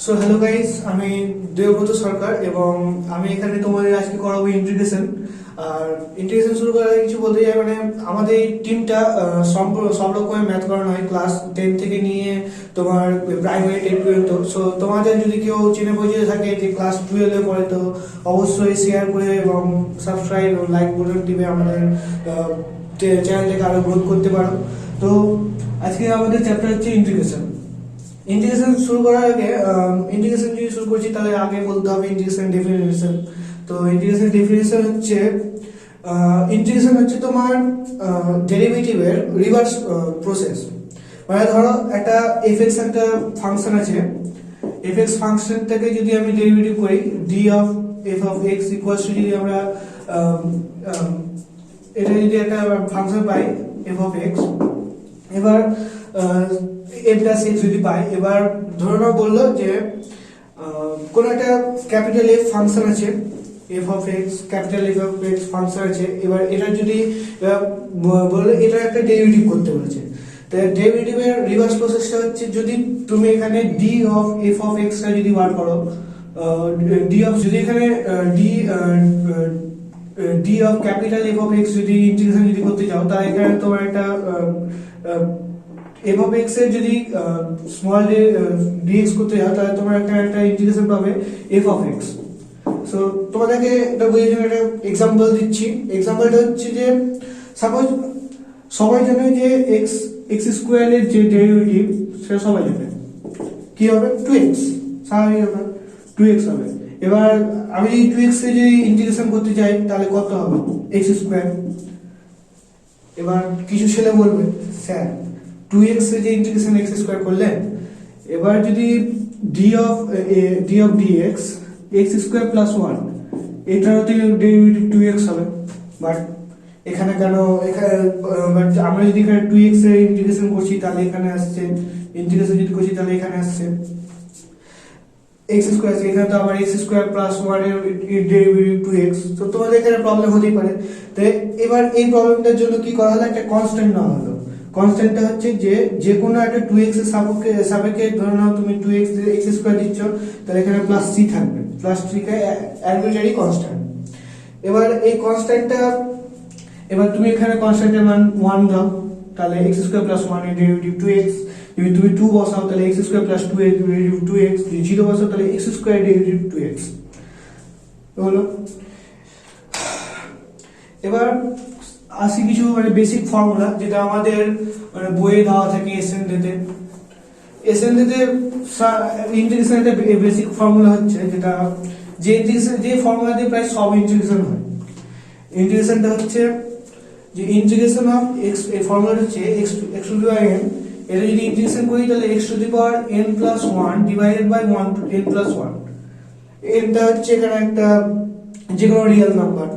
So hello guys, আমি দেবব্রত সরকার এবং আমি এখানে তোমাদের আজকে করাবো ইন্ট্রোডাকশন। আর ইন্ট্রোডাকশন শুরু করার আগে কিছু বলতে চাই, মানে আমাদের এই টিমটা সব রকমের ম্যাথ করানো হয় ক্লাস 10 থেকে নিয়ে তোমার প্রাইমারি 10 পর্যন্ত। সো তোমাদের যদি কেউ চেনে পরিচিত থাকে যে ক্লাস 12 পড়ে, তো অবশ্যই শেয়ার করে এবং সাবস্ক্রাইব ও লাইক বাটন টিপে আমাদের চ্যানেলটাকে আরো গ্রোথ করতে পারো। তো আজকে আমাদের চ্যাপ্টার হচ্ছে ইন্টিগ্রেশন। ইন্টিগ্রেশন শুরু করার আগে ইন্টিগ্রেশন যদি শুরু করছি তাহলে আগে বলতে হবে ইন্টিগ্রেশন ডেফিনিশন। তো ইন্টিগ্রেশন ডেফিনিশন হচ্ছে ইন্টিগ্রেশন হচ্ছে তোমার ডেরিভেটিভের রিভার্স প্রসেস। মানে ধরো একটা এফএক্স একটা ফাংশন আছে, এফএক্স ফাংশনটাকে যদি আমি ডেরিভেটিভ করি D of F of x equals two, যদি আমরা এটা যদি একটা function pi F of x, এবার এ প্লাস এক্স যদি পাই, এবার ধরে নাও বললো যে কোন একটা ক্যাপিটাল এফ ফাংশন আছে, F of x capital F of x function আছে। এবার এটা যদি বললো এটা একটা ডেরিভেটিভ করতে বলেছে, তো ডেরিভেটিভের রিভার্স প্রসেসটা হচ্ছে যদি তুমি এখানে D of F of x টা যদি বার করো, ডি অফ যদি এখানে D of capital F of x যদি ইন্টিগ্রেশন যদি করতে চাও, তাহলে এখানে তোমার একটা এফ অফ এক্স এর যদি স্মল ডিএক্স করতে যাও, তাহলে তোমার একটা ইন্টিগ্রেশন পাবে এফ অফ এক্স। সো তোমাদেরকে এটা বোঝার জন্য একটা এক্সাম্পল দিচ্ছি। এক্সাম্পলটা হচ্ছে যে সাপোজ সবাই জানে যে এক্স এক্স স্কোয়ারের যে ডেরিভেটিভ সেটা সবাই জানে কি হবে 2x, স্বাভাবিক ব্যাপার 2x হবে। এবার আমি যদি 2x এর যদি ইন্টিগ্রেশন করতে চাই তাহলে কত হবে x স্কোয়ার। এবার কিছু ছেলে বলবে স্যার 2x এর যে ইন্টিগ্রেশন x স্কয়ার করলেন, এবার যদি d of dx x square plus 1 এটারতে ডেরিভেটিভ 2x হবে। বাট এখানে কেন আমরা যদি এখানে 2x এর ইন্টিগ্রেশন করছি তাহলে এখানে আসছে, ইন্টিগ্রেশন যদি করছি তাহলে এখানে আসছে x স্কয়ার আছে, এখানে তো আবার x স্কয়ার প্লাস 1 এর ডেরিভেটিভ 2x। তো তোমাদের এখানে প্রবলেম হতেই পারে। তো এবার এই প্রবলেমটার জন্য কি করা হলো, একটা কনস্ট্যান্ট নেওয়া হলো। কনস্ট্যান্টটা হচ্ছে যে কোনো একটা 2x এর সাপেক্ষে ধরে নাও তুমি 2x x স্কয়ার দিচ্ছ, তাহলে এখানে প্লাস c থাকবে, প্লাস c কে আরবিট্রারি কনস্ট্যান্ট। এবার এই কনস্ট্যান্টটা, এবার তুমি এখানে কনস্ট্যান্টের মান 1 দাও, তাহলে x স্কয়ার প্লাস 1 এর ডেরিভেটিভ 2x। যদি তুমি 2 বসাও তাহলে x স্কয়ার প্লাস 2 এর ডেরিভেটিভ 2x, যদি 0 বসাও তাহলে x স্কয়ার এর ডেরিভেটিভ 2x হলো। এবার আসি কিছু মানে বেসিক ফর্মুলা যেটা আমাদের মানে বইয়ে দেওয়া থাকে এসএনডিতে। এসএনডিতে ইন্টিগ্রেশনের বেসিক ফর্মুলা হচ্ছে যেটা যে ইন্টিগ্রেশন যে ফর্মুলা দিয়ে প্রায় সব ইন্টিগ্রেশন হয়। ইন্টিগ্রেশনটা হচ্ছে যে ইন্টিগ্রেশন অফ এক্স, এই ফর্মুলাটা হচ্ছে x to the power n, এটা যদি ইন্টিগ্রেশন করি তাহলে x to the power n plus 1 divided by 1 to n plus 1। nটা হচ্ছে এখানে একটা যে কোনো real number,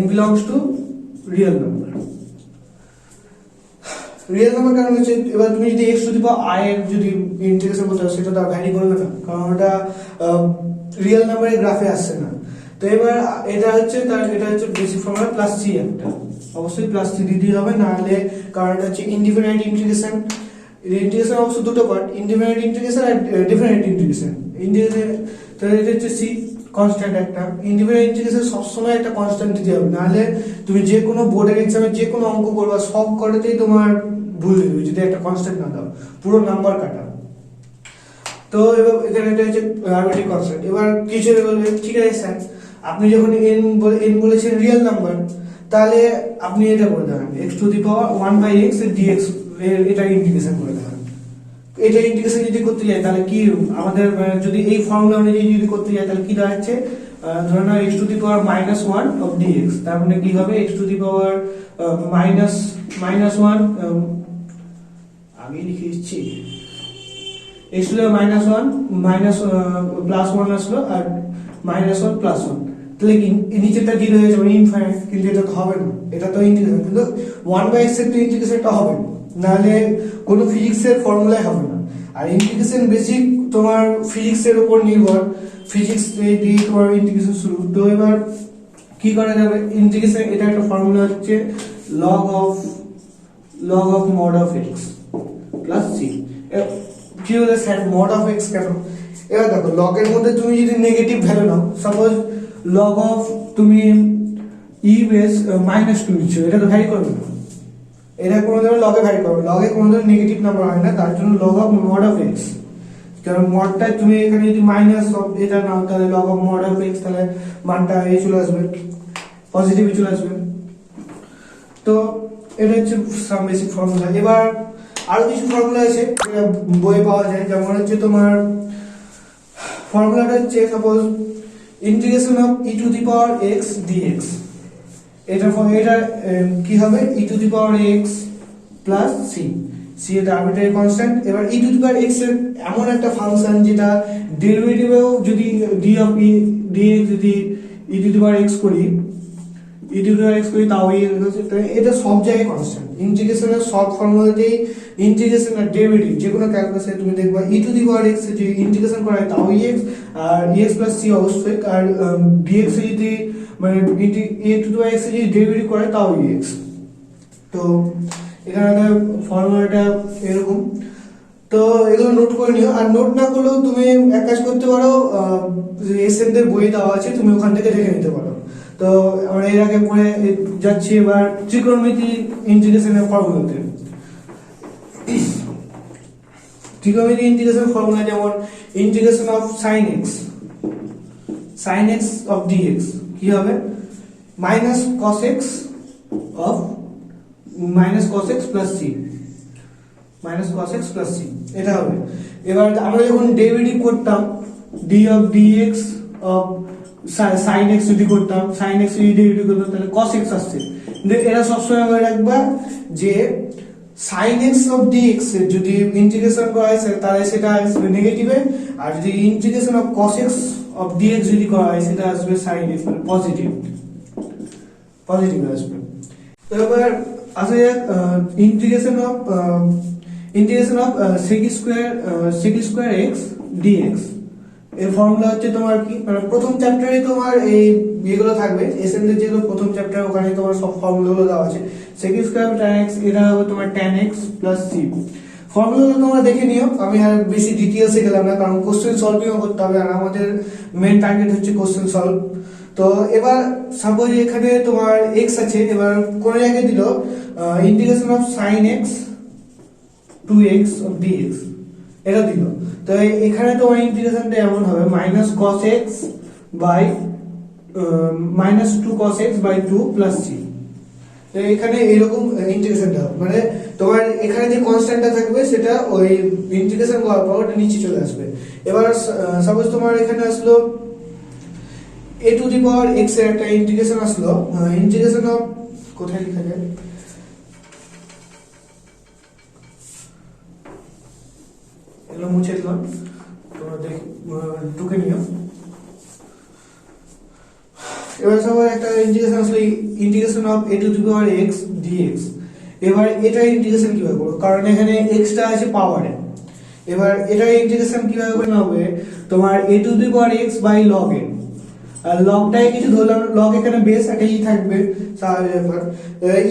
n belongs to real number. Real number কারণ হচ্ছে এবার তুমি যদি x to the power i এর যদি ইন্টিগ্রেশন করতে চাও সেটা তো ভ্যারি করবে না, কারণ ওটা রিয়েল নাম্বারের গ্রাফে আসছে না। তো এবার এটা হচ্ছে বেসিক ফর্মুলা প্লাস c, একটা অবশ্যই প্লাস c দিতে হবে, না হলে কারণ এটা হচ্ছে ইনডিফিনাইট ইন্টিগ্রেশন। ইন্টিগ্রেশন অবশ্য দুটো পার্ট, ইনডিফিনাইট ইন্টিগ্রেশন আর ডিফিনাইট ইন্টিগ্রেশন। তো এটা হচ্ছে c কনস্ট্যান্ট একটা। ইন্ডিফিনাইট ইন্টিগ্রেশন সবসময় একটা কনস্ট্যান্ট দিতে হবে, নাহলে তুমি যে কোনো বোর্ডের এক্সামে যে কোনো অঙ্ক করবা সব কটাতেই তোমার ভুল দেবে যদি একটা কনস্ট্যান্ট না দাও, পুরো নাম্বার কাটা। তো এবার এখানে এটা হচ্ছে আরবিট্রারি কনস্ট্যান্ট। এবার কিছু বলবে ঠিক আছে স্যার, আপনি যখন n বলেছেন রিয়েল নাম্বার, তাহলে আপনি এটা করে দেবেন x to the power 1 by x এর dx, এটা ইন্টিগ্রেশন করে দেবেন। এটা ইন্টিগ্রেশন যদি করতে যাই তাহলে কি আমাদের যদি এই ফর্মুলা অনুযায়ী যদি করতে যাই তাহলে কি দাঁড়াচ্ছে, ধরে নাও x to the power -1 of dx, তার মানে কি হবে x টু দি পাওয়ার -1, আমি লিখে দিচ্ছি x টু দি পাওয়ার -1 আসলো আর -1 প্লাস 1, তাহলে কি নিচেটা 0 হয়ে যাবে ইনফাইনাইট, কিন্তু এটা তো হবে না, এটা তো ইন্টিগ্রেশন, কিন্তু 1 বাই x এর ইন্টিগ্রেশনটা হবে না, নাহলে কোনো ফিজিক্সের ফর্মুলাই হবে না। আর ইন্টিগ্রেশন বেসিক তোমার ফিজিক্সের উপর নির্ভর, ফিজিক্স দিয়ে তোমার ইন্টিগ্রেশন শুরু। তো এবার কি করা যাবে, ইন্টিগ্রেশন এটা একটা ফর্মুলা হচ্ছে log of mod of x plus c। কি হলো স্যার mod of x কেন, এবার দেখো লগের মধ্যে তুমি যদি negative value now, suppose log of তুমি ই বেস -2 নিচ্ছ, এটা তো ভ্যারি করবে না, এটা কোনো ধরনের লগে ভ্যারি করবে, লগে কোনো ধরনের নেগেটিভ নাম্বার হয় না, তার জন্য log of mod of x, কারণ মডটা তুমি এখানে যদি মাইনাস অফ এটা নাও তাহলে log of mod of x, তাহলে মানটা এই চলে আসবে, পজিটিভই চলে আসবে। তো এটা হচ্ছে সাম বেসিক ফর্মুলা। এবার আরো কিছু ফর্মুলা আছে যেটা বইয়ে পাওয়া যায়, যেমন হচ্ছে তোমার ফর্মুলাটা হচ্ছে suppose integration of E to the power X dx, এটা কি হবে E to the power X plus C, C এটা আরবিট্রারি কনস্ট্যান্ট। এবার E to the power x এর এমন একটা ফাংশন যেটা ডেরিভেটিভেও যদি ডি অফ ই ডিএক্স যদি ই টু দি পাওয়ার এক্স করি, ই টু দি পাওয়ার এক্স করি তাও এটা সব জায়গায় কনস্ট্যান্ট। ইন্টিগ্রেশনের সব ফর্মুলাতেই ইন্টিগ্রেশন আর ডেরিভেটিভ যে কোনো ক্যালকুলাসে তুমি দেখবা ই টু দি পাওয়ার এক্স যদি ইন্টিগ্রেশন করা হয় তাও এক্স, আর এক্স প্লাস সি অবশ্যই, আর ডিএক্স যদি মানে এ টু দি পাওয়ার এক্স যদি ডেরিভেটিভ করে তাও এক্স। তো এখানে ফর্মুলাটা এরকম। তো এগুলো নোট করে নিও, আর নোট না করলেও তুমি এক কাজ করতে পারো, এসএনদের বই দেওয়া আছে তুমি ওখান থেকে দেখে নিতে পারো। তো আমরা এর আগে পড়ে যাচ্ছি এবার ত্রিকোণমিতি ইন্টিগ্রেশনের ফর্মুলাতে। ত্রিকোণমিতি ইন্টিগ্রেশন ফর্মুলা যেমন integration of sin x of dx কি হবে minus cos x of minus cos x plus c, minus cos x plus c এটা হবে। এবার আমরা যখন ডেরিভেটিভ করতাম d of dx of sin x যদি করতাম, sin x যদি ডেরিভেটিভ করতাম তাহলে cos x আসছে, কিন্তু এরা সবসময় মনে রাখবা যে sin x অফ dx এর যদি ইন্টিগ্রেশন করা হয় তাহলে সেটা আসবে নেগেটিভে, আর যদি integration of cos x of dx যদি করা হয় সেটা আসবে sin x মানে পজিটিভ আসবে। এবার আসা যাক integration of sec square x dx এর ফর্মুলা হচ্ছে তোমার কি, মানে প্রথম চ্যাপ্টারে তোমার এই এগুলো থাকবে, এসএনদের যেগুলো প্রথম চ্যাপ্টার ওখানে তোমার সব ফর্মুলাগুলো দেওয়া আছে। sec স্কয়ার tan x এটা হবে তোমার tan x প্লাস c, ফর্মুলাগুলো তোমরা দেখে নিও, আমি আর বেশি ডিটেইলসে গেলাম না কারণ কোশ্চেন সলভিং করতে হবে আর আমাদের মেইন টার্গেট হচ্ছে কোশ্চেন সলভ। তো এবার সাপোজ এখানে তোমার x আছে, এবার কোন জায়গায় দিল integration of sin x 2x of dx এটা দিল, তো এখানে তোমার ইন্টিগ্রেশনটা এমন হবে minus cos x by minus 2 cos x by 2 plus c। তো এখানে এরকম ইন্টিগ্রেশনটা হবে, মানে তোমার এখানে যে কনস্ট্যান্টটা থাকবে সেটা ওই ইন্টিগ্রেশন করার পর ওটা নিচে চলে আসবে। এবার সাপোজ তোমার এখানে আসলো a to the power x এর একটা ইন্টিগ্রেশন আসলো, ইন্টিগ্রেশন অফ কোথায় লেখা যায় এগুলো মুছে দিলাম, তোমরা ঢুকে নিও। এবার সবাই একটা ইন্টিগ্রেশন আসলে integration of a to the power x dx, এবার এটা ইন্টিগ্রেশন কিভাবে করব, কারণ এখানে x টা আছে পাওয়ারে। এবার এটা ইন্টিগ্রেশন কিভাবে করতে হবে, তোমার a to the power x by log n, আর লগটাই কিছু ধরলাম, লগ এখানে বেস একটা ই থাকবে স্বাভাবিক ব্যাপার,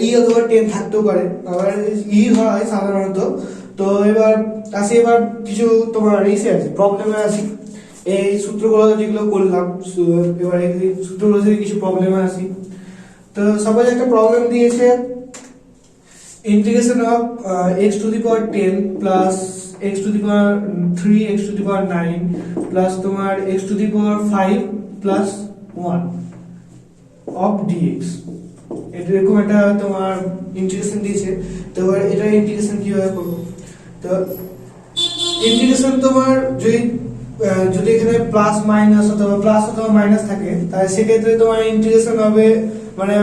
ই অথবা 10 থাকতেও পারে, আবার ই হয় সাধারণত। তো এবার আসি এবার কিছু তোমার ইসে আছে প্রবলেমে আসি, এই সূত্রগুলো যেগুলো করলাম এবার এই সূত্রগুলো থেকে কিছু প্রবলেমে আসি। তো সবাই একটা প্রবলেম দিয়েছে integration of x to the power 10 plus x to the power 3 x to the power 9 plus তোমার x to the power 5 plus 1 of dx, এরকম একটা তোমার ইন্টিগ্রেশন দিয়েছে। তো এবার এটা ইন্টিগ্রেশন কিভাবে করব, তো ইন্টিগ্রেশন তোমার যদি এখানে প্লাস অথবা মাইনাস থাকে তাহলে সেক্ষেত্রে তোমার ইন্টিগ্রেশন হবে মানে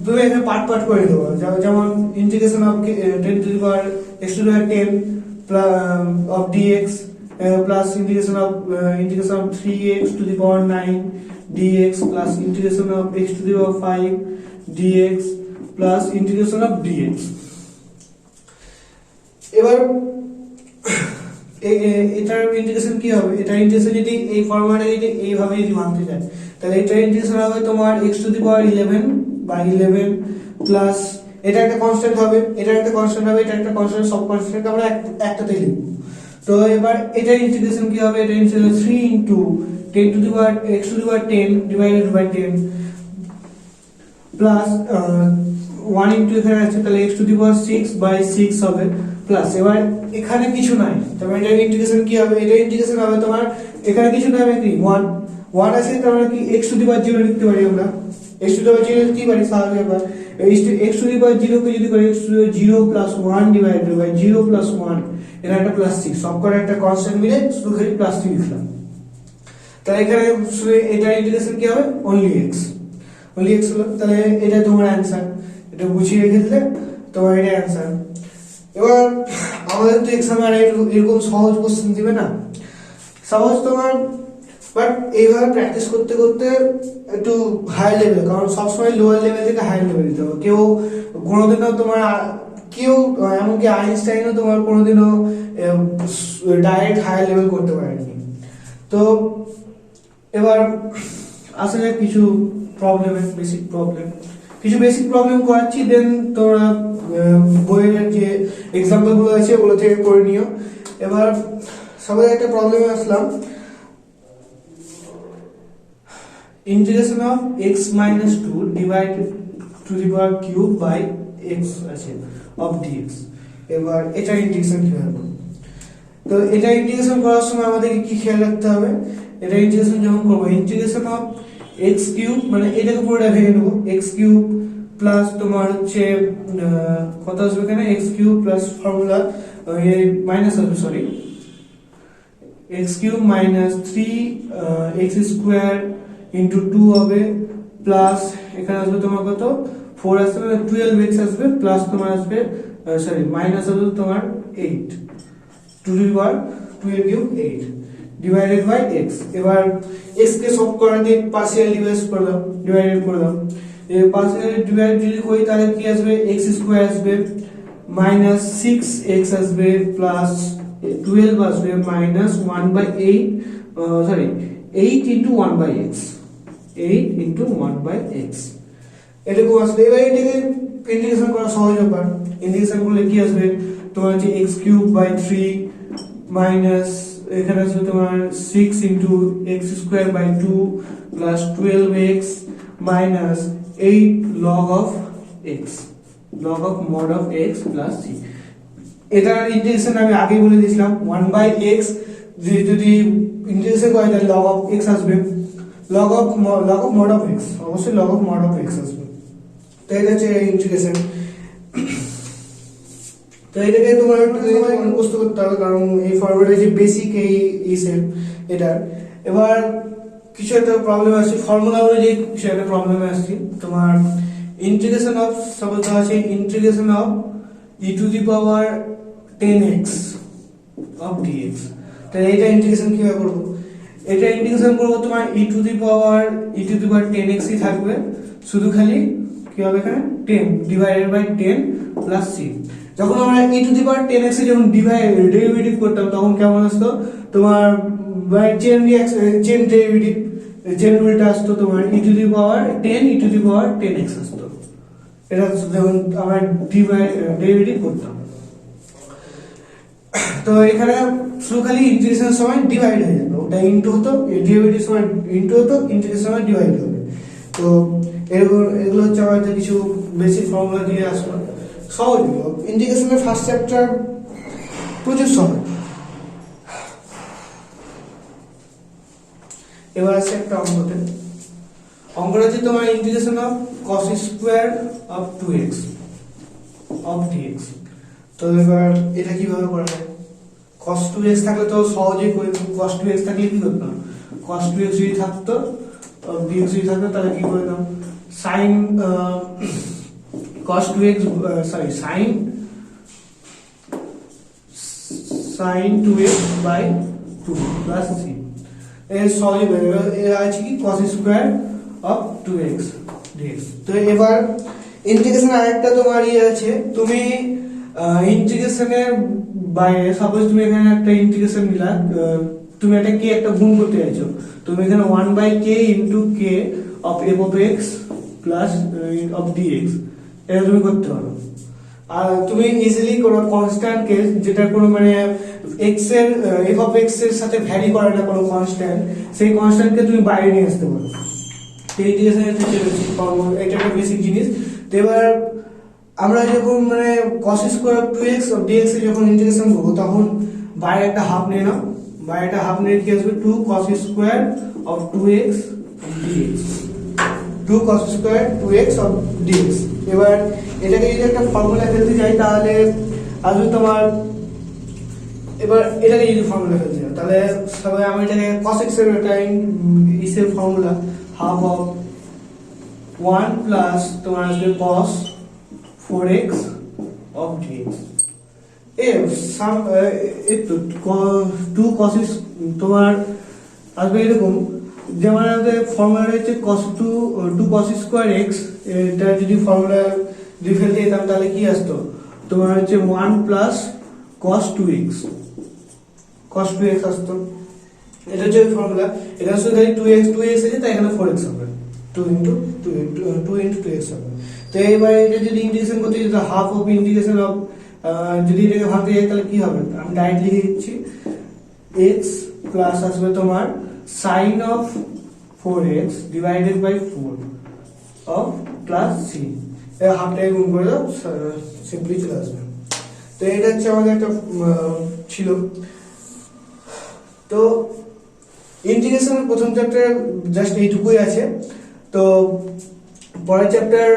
তুমি এখানে পার্ট করে দেবো, যেমন integration of 10 to the power x to the power 10 of dx plus integration of 3x two the power 9 dx plus integration of x to the power 5 dx plus integration of dx। এবার এটার integration কি হবে, এটার integration যদি এই ফর্মুলাটা যদি এইভাবে যদি ভাঙতে যায় তাহলে এটার ইন্টিগ্রেশন হবে তোমার x to the power 11 by 11 plus এটা একটা কনস্ট্যান্ট হবে, এটা একটা কনস্ট্যান্ট হবে, এটা একটা কনস্ট্যান্ট, সব কনস্ট্যান্ট আমরা একটাতেই লিখব। তো এবার এটা ইন্টিগ্রেশন কি হবে, এটা integration 3 into 10 to the power x to the power 10 divided by 10 plus 1 into এখানে আছে তাহলে x to the power 6 by 6 হবে প্লাস এবার এখানে কিছু নাই তবে এটা ইন্টিগ্রেশন কি হবে, এটা ইন্টিগ্রেশন হবে তোমার এখানে কিছু নাই কি 1 1 আছে তার মানে কি x টু দি পাওয়ার 0 লিখতে পারি আমরা, x টু দি পাওয়ার 0 লিখতে পারি স্বাভাবিক ব্যাপার। x টু দি পাওয়ার 0 কে যদি করি x to the power 0 plus 1 divided by 0 plus 1 এর একটা প্লাস 6 সব করে একটা কনস্ট্যান্ট মিলে শুধু খালি প্লাস 3 লিখলাম। তাহলে এখানে শুধু এটা ইন্টিগ্রেশন কি হবে অনলি x হলো, তাহলে এটা তোমার অ্যানসার, এটা বুঝিয়ে রেখে দিলে তোমার এটা অ্যানসার। এবার আমাদের তো এক্সামে আর এরকম সহজ কোশ্চেন দিবে না, সহজ তোমার বাট এইভাবে প্র্যাকটিস করতে করতে একটু হাই লেভেল, কারণ সবসময় লোয়ার লেভেল থেকে হাই লেভেল দিতে হবে। কেউ কোনোদিনও তোমার কেউ এমনকি আইনস্টাইনও তোমার কোনোদিনও ডাইরেক্ট হাই লেভেল করতে পারেনি। তো এবার আসা যাক কিছু বেসিক প্রবলেম করাচ্ছি, দেন তোমরা বইয়ের যে এক্সাম্পল গুলো আছে ওগুলো থেকে করে নিও। এবার সবাই একটা প্রবলেমে আসলাম, integration of x minus 2 divided to the power cube by x আছে অফ dx। এবার এটা ইন্টিগ্রেশন কিভাবে করব, তো এটা ইন্টিগ্রেশন করার সময় আমাদেরকে কি খেয়াল রাখতে হবে, এটা ইন্টিগ্রেশন যখন করব ইন্টিগ্রেশন অফ x কিউব মানে এটাকে পুরোটা ভেঙে নেব, x কিউব প্লাস তোমার হচ্ছে কত আসবে এখানে x cube plus formula minus আসবে sorry x cube minus 3 x square into 2 হবে প্লাস এখানে আসবে তোমার কত 4 আসবে 12x আসবে প্লাস তোমার আসবে সরি মাইনাস আসবে তোমার 8 টু দি পাওয়ার 2 এর কিউব 8 ডিভাইডেড বাই x। এবার x কে সব করে দিয়ে পার্শিয়াল ডিভাইডেড করে দাও, এই পার্শিয়াল ডিভাইড যদি করি তাহলে কি আসবে x স্কয়ার আসবে মাইনাস 6x আসবে প্লাস 12 আসবে minus 1/8 sorry 8 into 1/x 8 into 1/x এটাকে আসবে। এবার এটাকে ইন্টিগ্রেশন করা সহজ ব্যাপার, ইন্টিগ্রেশন করলে কি আসবে তোমার হচ্ছে x কিউব বাই 3 মাইনাস এখানে আসবে তোমার 6 into x square by 2 plus 12x minus 8 log of x log of mod of x plus c। এটার ইন্টিগ্রেশন আমি আগেই বলে দিয়েছিলাম 1/x যদি ইন্টিগ্রেশন করি তাহলে log of x আসবে, log of mod of x অবশ্যই log of mod of x আসবে। তো এটা হচ্ছে ইন্টিগ্রেশন। তো এটাকে তোমার একটু মুখস্থ করতে হবে, কারণ এই ফরওয়ার্ডে যে বেসিক এই সেট এটা। এবার কিছু একটা প্রবলেম আসছে ফর্মুলা অনুযায়ী, কিছু একটা প্রবলেমে আসছে তোমার ইন্টিগ্রেশন অফ সাপোজ আছে integration of e two the power 10x of dx। তাহলে এটা ইন্টিগ্রেশন কিভাবে করব, এটা ইন্টিগ্রেশন করব তোমার e two the power 10x ই থাকবে, শুধু খালি কি হবে এখানে 10 ডিভাইডেড বাই 10 প্লাস c। যখন আমরা e two the power 10x এ যখন ডেরিভেটিভ করতাম তখন কেমন আসতো তোমার বাই চেন ডেরিভেটিভ চেন রুলটা আসতো তোমার e two the power 10 e two the power 10x আসতো, এটা যখন আমরা ডেরিভেটিভ করতাম। তো এখানে শুধু খালি ইন্টিগ্রেশনের সময় ডিভাইড হয়ে যাবে, ওটা ইনটু হতো ডেরিভেটিভ সময় ইনটু হতো ইন্টিগ্রেশনের সময় ডিভাইড হবে। তো এগুলো হচ্ছে আমাদের কিছু বেসিক ফর্মুলা দিয়ে আসলো, সহজ ইন্টিগ্রেশনের ফার্স্ট চ্যাপ্টার প্রচুর সহজ। এবার আছে একটা অঙ্কটা হচ্ছে তোমার integration of cos square of 2x of dx। তো এবার এটা কিভাবে করা যায়, cos 2x থাকলে তো সহজেই করে, cos 2x থাকলে কি করতাম cos 2x যদি থাকতো dx যদি থাকতো তাহলে কি করে দাও sin cos 2x sorry sin 2x by 2 plus c এর সলিড এর আছে কি cos square of 2x dx। তো এবার ইন্টিগ্রেশন আরেকটা তোমার আছে, তুমি ইন্টিগ্রেশনের বাইরে সাপোজ তুমি এখানে একটা ইন্টিগ্রেশন নিলা, তুমি এটা কে একটা গুণ করতে চাইছো, তুমি এখানে 1/k into k of f of x plus of dx এটা তুমি করতে পারো। আর তুমি ইজিলি কোনো কনস্ট্যান্ট কে, যেটা কোনো মানে এক্স এর এফ অফ এক্স এর সাথে ভ্যারি করে না কোনো কনস্ট্যান্ট, সেই কনস্ট্যান্টকে তুমি বাইরে নিয়ে আসতে পারো। তো এই ইন্টিগ্রেশনের ক্ষেত্রে এটা একটা বেসিক জিনিস। তো এবার আমরা যখন মানে cos square 2x of dx এর যখন ইন্টিগ্রেশন করব, তখন বাইরে একটা হাফ নিয়ে নাও, বাইরে একটা হাফ নিয়ে কি আসবে 2 cos square of 2x dx, 2 cos square 2x of dx। এবার এটাকে যদি একটা ফর্মুলা ফেলতে যাই তাহলে আসবে তোমার, এবার এটাকে যদি ফর্মুলা ফেলতে যাই তাহলে সবাই আমি এটাকে cos x এর একটা ইসের ফর্মুলা হাফ অফ 1 প্লাস তোমার আসবে cos 4x of dx। একটু 2 cos তোমার আসবে এরকম, যেমন আমাদের ফর্মুলা রয়েছে cos 2 cos স্কয়ার x, এটা যদি ফর্মুলা যদি ফেলতে যেতাম তাহলে কি আসতো তোমার হচ্ছে 1 plus cos 2x, cos 2x আসতো। এটা হচ্ছে ফর্মুলা। এটা শুধু 2x আছে তাই এখানে 4x হবে, 2 into 2x হবে। তো এবার এটা যদি ইন্টিগ্রেশন করতে যেতে হাফ অফ ইন্টিগ্রেশন অফ, যদি এটাকে ভাঙতে যাই তাহলে কি হবে, আমি ডাইরেক্ট লিখে দিচ্ছি x প্লাস আসবে তোমার sin of 4x divided by 4 of plus c, এই হাফটাকে গুণ করে দাও, সিম্পলি চলে আসবে। তো এটা হচ্ছে আমাদের একটা ছিল। তো ইন্টিগ্রেশনের প্রথম চ্যাপ্টার জাস্ট এইটুকুই আছে। তো পরের চ্যাপ্টার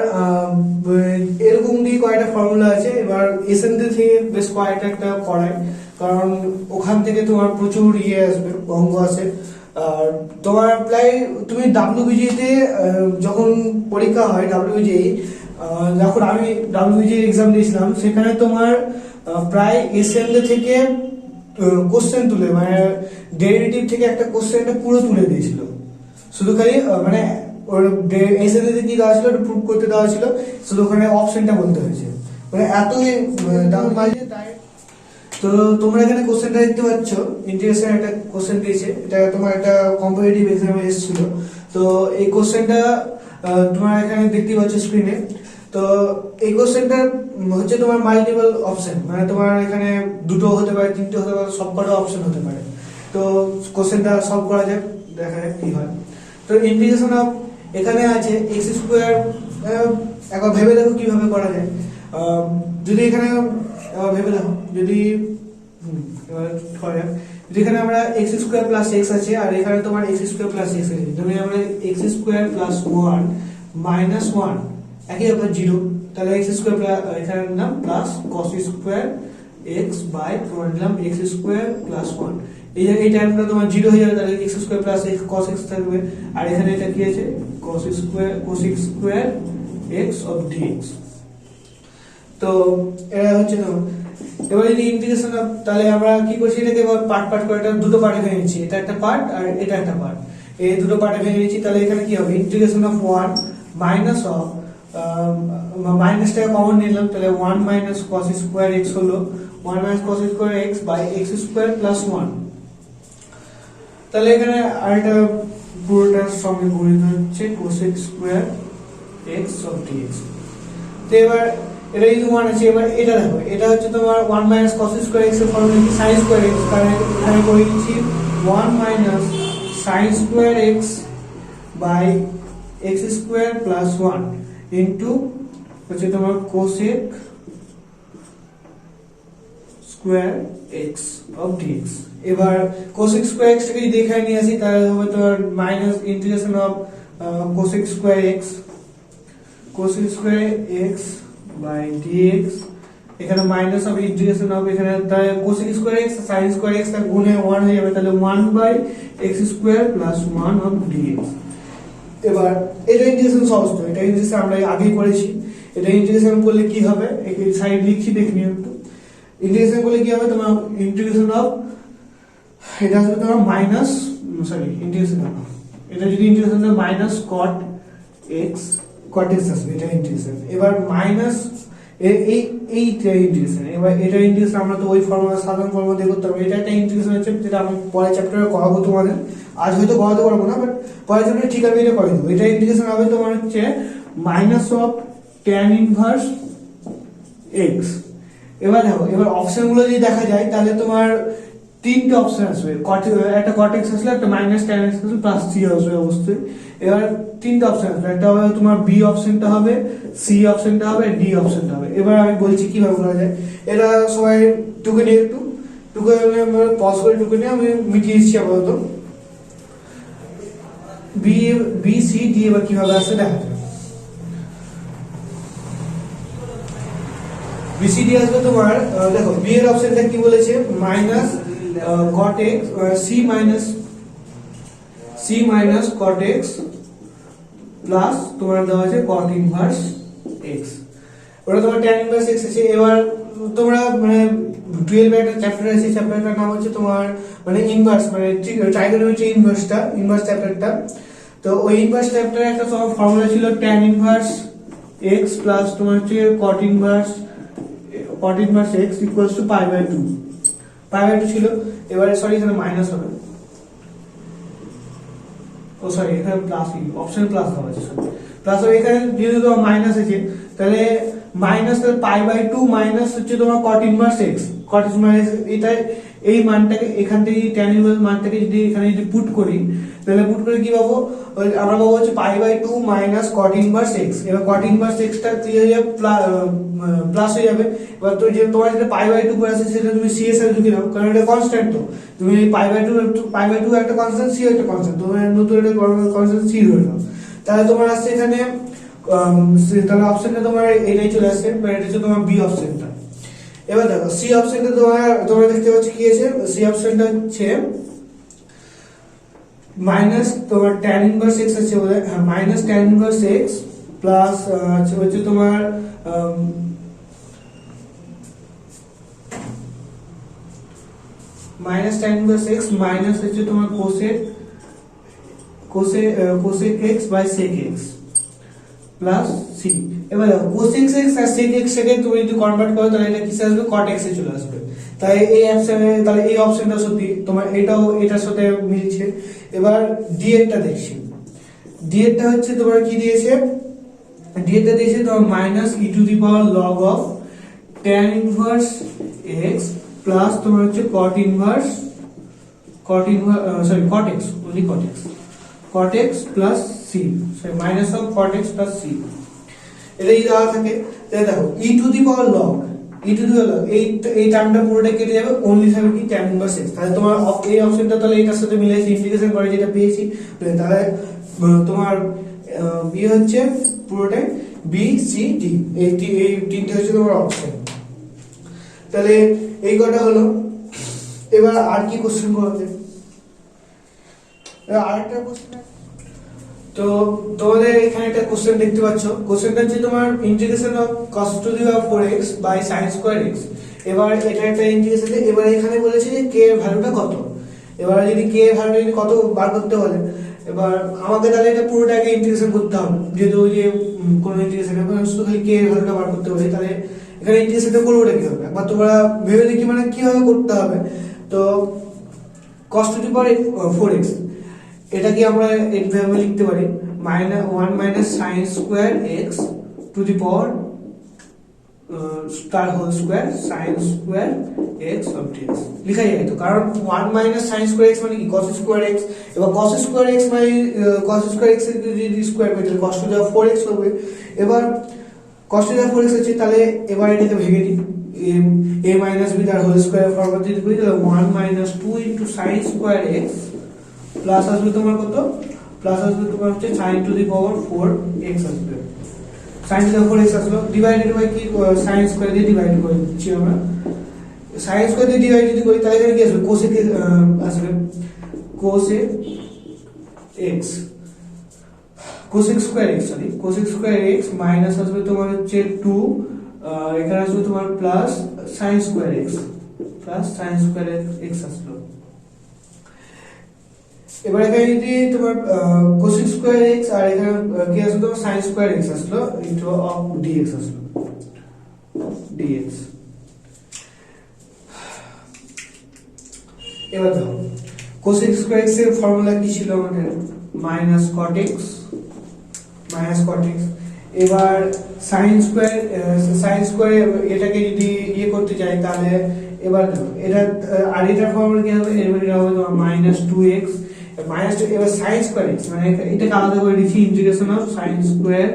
এরকম দিয়ে কয়েকটা ফর্মুলা আছে, এবার এসএনডি থেকে বেশ কয়েকটা একটা করায়, কারণ ওখান থেকে তোমার প্রচুর আসবে, অঙ্ক আছে। আর তোমার প্রায় তুমি ডাব্লিউবিজিএ তে যখন পরীক্ষা হয় ডাব্লিউবিজিএ, যখন আমি ডাব্লিউবিজিএ এক্সাম দিয়েছিলাম সেখানে তোমার প্রায় এসএনডি থেকে কোশ্চেন তুলে মানে ডেরিভেটিভ থেকে একটা কোশ্চেনটা পুরো তুলে দিয়েছিল, শুধু খালি মানে ওর এসএনএতে কি দেওয়া ছিল ওটা প্রুভ করতে দেওয়া ছিল, শুধু ওখানে অপশনটা বলতে হয়েছে, মানে এতই ডাউন মার্জিন। তো তোমরা এখানে কোশ্চেনটা দেখতে পাচ্ছ, ইন্টিগ্রেশন একটা কোশ্চেন দিয়েছে, এটা তোমার একটা কম্পিটিটিভ এক্সামে এসেছিল। তো এই কোশ্চেনটা তোমার এখানে দেখতে পাচ্ছ স্ক্রিনে। তো এই কোশ্চেনটা হচ্ছে তোমার মাল্টিপল অপশন, মানে তোমার এখানে দুটো হতে পারে, তিনটে হতে পারে, সবকটা অপশন হতে পারে। তো কোশ্চেনটা সলভ করা যাক, দেখা যাক কি হয়। তো ইন্টিগ্রেশন অফ এখানে আছে x স্কয়ার, একবার ভেবে দেখো কিভাবে করা যায়। যদি এখানে ভেবে দেখো, যদি যেখানে আমরা x স্কয়ার প্লাস x আছে আর এখানে তোমার x স্কয়ার প্লাস x আছে, যদি আমরা x স্কয়ার প্লাস 1 মাইনাস 1 একই ব্যাপার 0, তাহলে x স্কয়ার এখানে নাম plus cos square x by তোমার নিলাম x স্কয়ার প্লাস 1। এই টাইমটা তোমার 0 হয়ে যাবে, তাহলে x square plus x cos x থাকবে, আর এখানে এটা কি আছে cos square x of dx। তো এটা হচ্ছে না। এবার যদি ইন্টিগ্রেশন অফ, তাহলে আমরা কি করছি, এটাকে এবার পার্ট পার্ট করে এটা দুটো পার্টে ভেঙে নিচ্ছি, এটা একটা পার্ট আর এটা একটা পার্ট, এই দুটো পার্টে ভেঙে নিচ্ছি। তাহলে এখানে কি হবে, ইন্টিগ্রেশন অফ 1 মাইনাস অফ, মাইনাসটা কমন নিলাম, তাহলে 1 মাইনাস cos স্কয়ার x হলো 1 minus cos square x by x square plus 1। তাহলে এখানে আরেকটা পুরোটার সঙ্গে গুণিত হচ্ছে cosec square x of dx। তো এবার এটা যদি 1 আছে, এবার এটা দেখো, এটা হচ্ছে তোমার 1 মাইনাস cos স্কয়ার x এর ফর্মুলা কি sin স্কয়ার x, কারণ এখানে করে দিচ্ছি 1 minus sin square x by x square plus 1 into হচ্ছে তোমার cosec square x of dx। এবার cosec স্কয়ার x টাকে যদি এখানে নিয়ে আসি তাহলে হবে তোমার minus integration of cosec square x by dx, এখানে মাইনাস অফ ইন্টিগ্রেশন অফ, এখানে তাই cosec square x sin square x তার গুণে 1 হয়ে যাবে, তাহলে 1 by x square plus 1 of dx। এবার এটা ইন্টিগ্রেশন সহজ, তো এটা ইন্টিগ্রেশন আমরা আগেই করেছি। এটা ইন্টিগ্রেশন করলে কি হবে, এই সাইড লিখছি দেখে নিও একটু। ইন্টিগ্রেশন করলে কি হবে, তোমার ইন্টিগ্রেশন অফ এটা আসবে তোমার মাইনাস, সরি ইন্টিগ্রেশন এটা যদি ইন্টিগ্রেশন হয় মাইনাস cot x আসবে, এটা ইন্টিগ্রেশন। এবার মাইনাস এই ইন্টিগ্রেশন, এবার এটা ইন্টিগ্রেশন আমরা তো ওই ফর্মুলা সাধারণ ফর্মুলা দিয়ে করতে পারবো। এটা একটা ইন্টিগ্রেশন হচ্ছে, যেটা আমি পরের চ্যাপ্টারে করাবো তোমাদের, আজ হয়তো করাতে পারবো না, বাট পরের চ্যাপ্টারে ঠিক আমি এটা করে দেবো। এটা ইন্টিগ্রেশন হবে তোমার হচ্ছে minus of tan inverse x. এবার দেখো, এবার অপশনগুলো যদি দেখা যায় তাহলে তোমার তিনটে অপশন আসবে, একটা কট এক্স আসলে, একটা মাইনাস ট্যান এক্স আসলে, প্লাস সি আসবে অবশ্যই। এবার তিনটে অপশন আসবে, একটা হবে তোমার বি অপশনটা হবে, সি অপশনটা হবে, ডি অপশনটা হবে। এবার আমি বলছি কিভাবে করা যায়। এটা সবাই টুকে নিয়ে টুকে পজ করে টুকে নিয়ে আমি মিটিয়ে দিচ্ছি আপাতত। বি বি সি ডি এবার কিভাবে আসছে দেখা যাবে। বিসিডি আসবে তোমার, দেখো বি এর অপশনটা কি বলেছে, minus cot x, c minus cot x plus তোমার দেওয়া আছে কট ইনভার্স এক্স। ওটা তোমার ট্যান ইনভার্স এক্স আছে। এবার তোমরা মানে 12 একটা চ্যাপ্টার আছে, চ্যাপ্টারটার নাম হচ্ছে তোমার মানে ইনভার্স, মানে ট্রাইগোনোমেট্রি ইনভার্স চ্যাপ্টারটা। তো ওই ইনভার্স চ্যাপ্টারে একটা তোমার ফর্মুলা ছিল ট্যান ইনভার্স এক্স প্লাস তোমার হচ্ছে cot inverse x equals to pi by 2 ছিল। এবারে সরি এখানে মাইনাস হবে, ও সরি এখানে প্লাস, অপশন প্লাস দেওয়া আছে, প্লাস হবে। এখানে যেহেতু তোমার মাইনাস আছে তাহলে মাইনাস, তাহলে পাই বাই 2 মাইনাস হচ্ছে তোমার কট ইনভার্স এক্স, কট ইনভার্স এটা এই মানটাকে এখান থেকে ট্যান ইনভার্স মানটাকে যদি এখানে যদি পুট করি তাহলে পুট করে কি পাবো, আমরা পাবো হচ্ছে pi by 2 minus cot inverse x. এবার কট ইনভার্স এক্সটা কি হয়ে যাবে, প্লাস হয়ে যাবে। এবার তো যে তোমার যেটা পাই বাই 2 করে আছে সেটা তুমি সি এর সাথে ঢুকিয়ে দাও, কারণ এটা কনস্ট্যান্ট। তো তুমি পাই বাই 2 একটা কনস্ট্যান্ট, সি একটা কনস্ট্যান্ট, তুমি নতুন একটা কনস্ট্যান্ট সি ধরে নাও। তাহলে তোমার আসছে এখানে তাহলে অপশনটা তোমার এটাই চলে আসছে, এটা হচ্ছে তোমার বি অপশনটা। এবার দেখো সি অপশনটা তোমরা দেখতে পাচ্ছ কি আছে, সি অপশনটা হচ্ছে মাইনাস তোমার ট্যান ইনভার্স এক্স আছে বলে, হ্যাঁ minus tan inverse x plus হচ্ছে তোমার minus tan inverse x minus হচ্ছে তোমার cosec x by sec x plus c. এবার দেখো কোসেক এক্স আর সেক এক্স থেকে তুমি যদি কনভার্ট করো তাহলে এটা কিসে আসবে, কট এক্স এ চলে আসবে। তাই এই অপশনে, তাহলে এই অপশনটা সত্যি তোমার এটাও এটার সাথে মিলছে। এবার ডি এরটা দেখছি, ডি এরটা হচ্ছে তোমার কি দিয়েছে, ডি এরটা দিয়েছে তোমার minus e to the power log of tan inverse x plus তোমার হচ্ছে cot inverse sorry cot x, only cot x plus c, sorry minus of cot x plus c. এটা এই দেওয়া থাকে। তাহলে দেখো ই টু দি পাওয়ার লগ, এই টার্মটা পুরোটা কেটে যাবে, অনলি থাকবে কি ট্যান ইনভার্স এক্স। তাহলে তোমার এই অপশনটা তাহলে এটার সাথে মিলাইছে, ইন্টিগ্রেশন করে যেটা পেয়েছি, তাহলে তোমার বি হচ্ছে পুরোটাই বি সি ডি, এই তিনটে হচ্ছে তোমার অপশন। তাহলে এই কটা হলো। এবার আর কি কোশ্চেন করবে, আরেকটা কোশ্চেন। তো তোমাদের এখানে একটা কোশ্চেন দেখতে পাচ্ছ, কোশ্চেনটা হচ্ছে তোমার integration of cos to the power 4x by sin square x। এবার এটা একটা ইন্টিগ্রেশন, এবার এখানে বলেছে যে k এর ভ্যালুটা কত। এবার যদি k এর ভ্যালুটা যদি কত বার করতে বলে, এবার আমাকে তাহলে এটা পুরোটাকে ইন্টিগ্রেশন করতে হবে, যেহেতু ওই যে কোন ইন্টিগ্রেশন এখন শুধু খালি k এর ভ্যালুটা বার করতে বলে, তাহলে এখানে ইন্টিগ্রেশনটা করবোটা কি হবে, একবার তোমরা ভেবে দেখি মানে কিভাবে করতে হবে। তো cos to the power 4x এটাকে আমরা এইভাবে লিখতে পারি, -1 minus sin square x to the power তার whole square sin square x of dx লেখা যায়। তো কারণ 1 মাইনাস sin স্কয়ার x মানে কি cos স্কয়ার x। এবার cos স্কয়ার x মানে cos স্কয়ার x এর যদি স্কয়ার করি তাহলে cos to the power 4x হবে। এবার cos to the power 4x আছে, তাহলে এবার এটাকে ভেঙে দিই, a মাইনাস b তার হোল স্কয়ার ফর্মুলা যদি করি তাহলে 1 minus 2 into sin square x plus আসবে তোমার কত, প্লাস আসবে তোমার হচ্ছে sin two the power 4x আসবে, sin two the power 4x আসলো, ডিভাইডেড বাই কি sin স্কয়ার দিয়ে ডিভাইড করে দিচ্ছি আমরা। sin স্কয়ার দিয়ে ডিভাইড যদি করি তাহলে এখানে কি আসবে, cosec আসবে, cosec x, cosec square x sorry cosec square x minus আসবে তোমার হচ্ছে 2, এখানে আসবে তোমার plus sin square x plus sin square x আসলো। এবার এখানে যদি তোমার cosec স্কয়ার x আর এখানে কি আসলো তোমার sin স্কয়ার x আসলো ইনটু অফ dx আসলো, dx। এবার দেখো cosec স্কয়ার x এর ফর্মুলা কি ছিল আমাদের, মাইনাস cot x, এবার সাইন স্কোয়ার এটাকে যদি ইয়ে করতে চাই তাহলে এবার দেখো এটা আর এটার ফর্মুলা কি হবে, এবার এটা হবে তোমার -2x -2 এবার sin স্কয়ার x মানে এটাকে আলাদা করে লিখি integration of sin square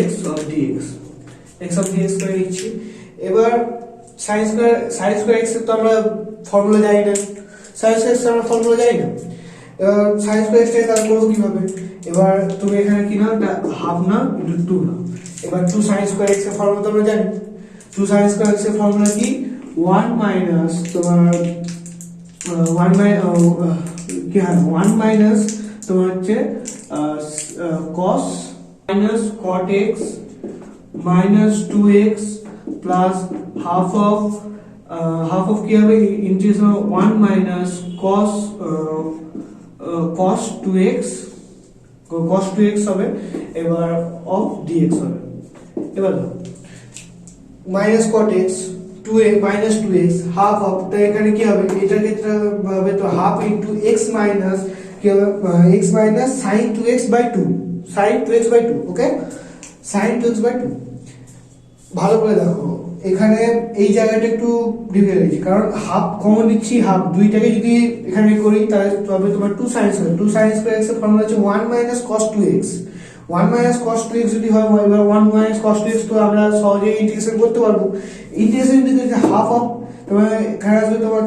x of dx করে লিখছি। এবার sin স্কয়ার x এর তো আমরা ফর্মুলা জানি না, sin স্কয়ার x এর আমরা ফর্মুলা জানি না। এবার sin স্কয়ার x এর তাহলে করব কিভাবে, এবার তুমি এখানে কি নাও, হাফ না ইনটু 2 নাও। এবার 2 sin স্কয়ার x এর ফর্মুলা তো আমরা জানি, 2 sin স্কয়ার x এর ফর্মুলা কি 1 মাইনাস তোমার 1 বাই কি হয় 1 মাইনাস তোমার হচ্ছে cos minus cot x minus 2x plus half of কি হবে ইন্টিগ্রেশন 1 মাইনাস cos 2x হবে, এবার অফ dx হবে। এবার minus cot x 2x minus 2x half of, তো এখানে কি হবে, এটার ক্ষেত্রে হবে তো হাফ ইনটু x মাইনাস কি হবে x minus sin 2x by 2 sin 2x by 2 okay sin 2x by 2। ভালো করে দেখো এখানে এই জায়গাটা একটু ডিফারেন্ট হয়েছে, কারণ হাফ কমন নিচ্ছি, হাফ দুইটাকে যদি এখানে করি তাহলে তবে তোমার 2 sin স্কয়ার x এর ফর্মুলা হচ্ছে 1 minus cos 2x 1 minus cos 2x যদি হয়, এবার 1 মাইনাস cos 2x তো আমরা সহজেই ইন্টিগ্রেশন করতে পারবো। ইন্টিগ্রেশন যদি হাফ অফ তোমার এখানে আসবে তোমার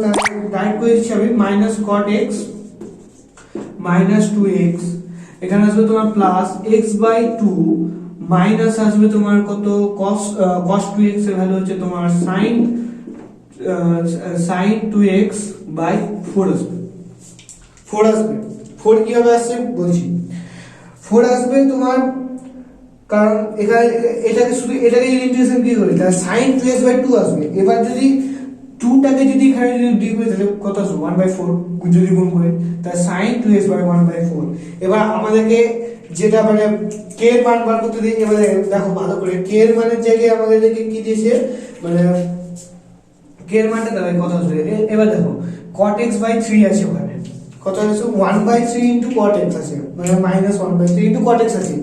রাইট করে দিচ্ছি আমি minus cot x minus 2x, এখানে আসবে তোমার প্লাস x বাই 2 মাইনাস আসবে তোমার কত cos 2x এর ভ্যালু হচ্ছে তোমার sin 2x বাই 4 আসবে 4 কিভাবে আসছে বলছি, 4 আসবে তোমার, কারণ এখানে এটাকে ইন্টিগ্রেশন কি করি তাহলে sin 2x বাই 2 আসবে। এবার যদি 2টাকে যদি এখানে যদি ডি করি তাহলে কত আসবে 1/4 যদি গুণ করি তাহলে sin 2x বাই 1/4। এবার আমাদেরকে যেটা মানে k এর মান বার করতে দিই, এবার দেখো ভালো করে k এর মানের জায়গায় আমাদেরকে কি দিয়েছে, মানে k এর মানটা দাঁড়ায় কত আসবে, এবার দেখো cot x বাই 3 আছে, ওখানে কত আছে 1/3 ইনটু cot x আছে, মানে -1/3 ইনটু cot x আছে।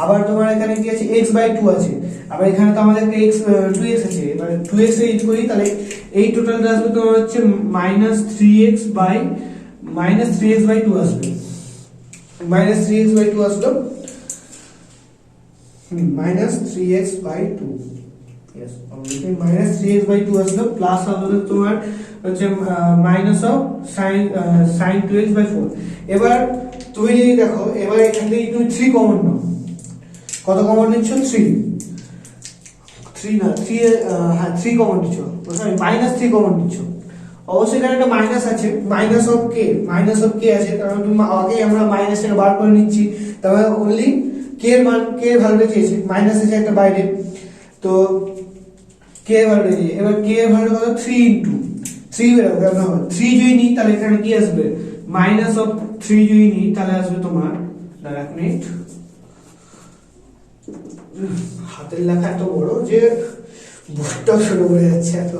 আবার তোমার এখানে কি আছে x বাই 2 আছে, আবার এখানে তো আমাদের x 2x আছে, এবার 2x এ ইট করি তাহলে এই টোটালটা আসবে তোমার হচ্ছে -3x বাই 2 আসবে, -3x বাই 2 আসলো -3x by 2 yes -3x by 2 আসলো, প্লাস হবে তোমার হচ্ছে minus of sin 2x by 4। এবার তুমি যদি দেখো এবার এখান থেকে তুমি 3 কমন নাও, কত কমন নিচ্ছ 3 না 3 কমন নিচ্ছ, সরি -3 কমন নিচ্ছ। অবশ্যই এখানে একটা মাইনাস আছে, মাইনাস অফ কে আছে, কারণ তুমি আগেই আমরা মাইনাসটাকে বার করে নিচ্ছি, তাহলে অনলি কে এর মান কে এর ভ্যালুটা চেয়েছে, মাইনাস আছে একটা বাইরে, তো কে এর ভ্যালুটা চেয়েছে। এবার কে এর ভ্যালু কত 3 ইনটু 3 বেরোবে, আমরা 3 যদি নিই তাহলে এখানে কি আসবে মাইনাস অফ 3 যদি নিই তাহলে আসবে তোমার, দাঁড়া এক মিনিট, হাতের লেখা এত বড় যে বইটাও ছোট হয়ে যাচ্ছে এত,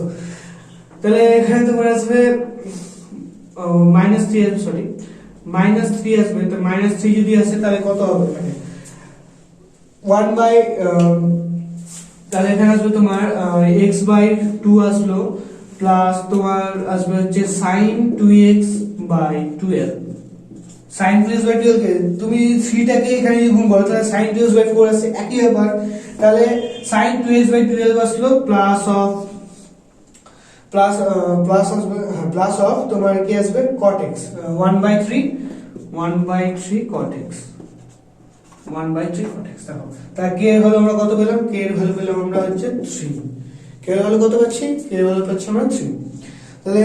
তাহলে এখানে তোমার আসবে -3 সরি -3 আসবে, তো -3 যদি আসে তাহলে কত হবে এখানে 1 বাই তাহলে এখানে আসবে তোমার x বাই 2 আসলো, প্লাস তোমার আসবে হচ্ছে sin 2x by 12, sin 2x by 12 কে তুমি 3 টাকে এখানে গুণ করো তাহলে sin 2x বাই 4 আসে, একই ব্যাপার, তাহলে sin 2x বাই 12 আসলো প্লাস অফ তোমার কি আসবে cot x 1/3 cot x 1/3 cot x। দেখো তার k এর ভ্যালু আমরা কত পেলাম, k এর ভ্যালু পেলাম আমরা হচ্ছে 3, k এর ভ্যালু কত পাচ্ছি, k এর ভ্যালু পাচ্ছি আমরা 3। তাহলে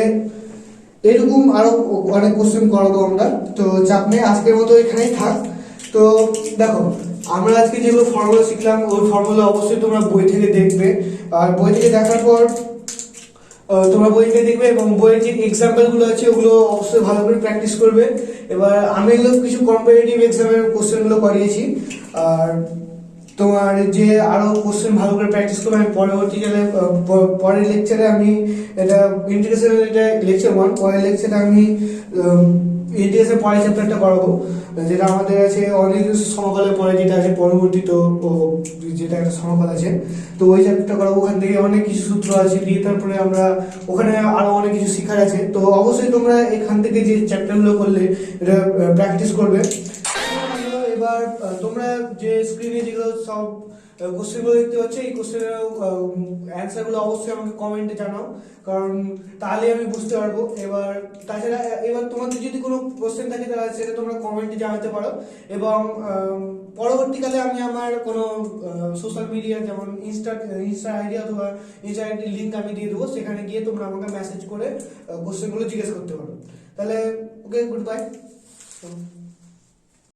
এরকম আরো অনেক কোশ্চেন করাবো আমরা, তো চাপ নেই, আজকের মতো এখানেই থাক। তো দেখো আমরা আজকে যেগুলো ফর্মুলা শিখলাম ওই ফর্মুলা অবশ্যই তোমরা বই থেকে দেখবে, আর বই থেকে দেখার পর তোমরা বই থেকে দেখবে এবং বইয়ের যে এক্সাম্পল গুলো আছে ওগুলো অবশ্যই ভালো করে প্র্যাকটিস করবে। এবার আমি এগুলো কিছু কম্পিটিটিভ এক্সামের কোশ্চেন গুলো করিয়েছি, আর তোমার যে আরো কোশ্চেন ভালো করে প্র্যাকটিস করবে, আমি পরবর্তীকালে পরের লেকচারে আমি এটা ইন্টিগ্রেশন, এটা লেকচার 1, পরের লেকচারে আমি ইন্টিগ্রেশন পরের চ্যাপ্টারটা করাবো, যেটা আমাদের আছে অনেক সমকালের পরে যেটা আছে পরবর্তীত ও যেটা একটা সমকাল আছে, তো ওই চ্যাপ্টারটা করাবো। ওখান থেকে অনেক কিছু সূত্র আছে দিয়ে তারপরে আমরা ওখানে আরো অনেক কিছু শেখার আছে। তো অবশ্যই তোমরা এখান থেকে যে চ্যাপ্টারগুলো করলে এটা প্র্যাকটিস করবে। এবার তোমরা যে স্ক্রিনে যেগুলো সব কোশ্চেনগুলো দেখতে পাচ্ছ, এই কোশ্চেনের অ্যান্সারগুলো অবশ্যই আমাকে কমেন্টে জানাও, কারণ তাহলে আমি বুঝতে পারবো। এবার তাছাড়া এবার তোমাদের যদি কোনো কোশ্চেন থাকে তাহলে সেটা তোমরা কমেন্টে জানাতে পারো, এবং পরবর্তীকালে আমি আমার কোনো সোশ্যাল মিডিয়া যেমন ইনস্টা আইডি অথবা ইনস্টা আইডির লিঙ্ক আমি দিয়ে দেবো, সেখানে গিয়ে তোমরা আমাকে মেসেজ করে কোশ্চেনগুলো জিজ্ঞেস করতে পারো। তাহলে ওকে, গুড বাই।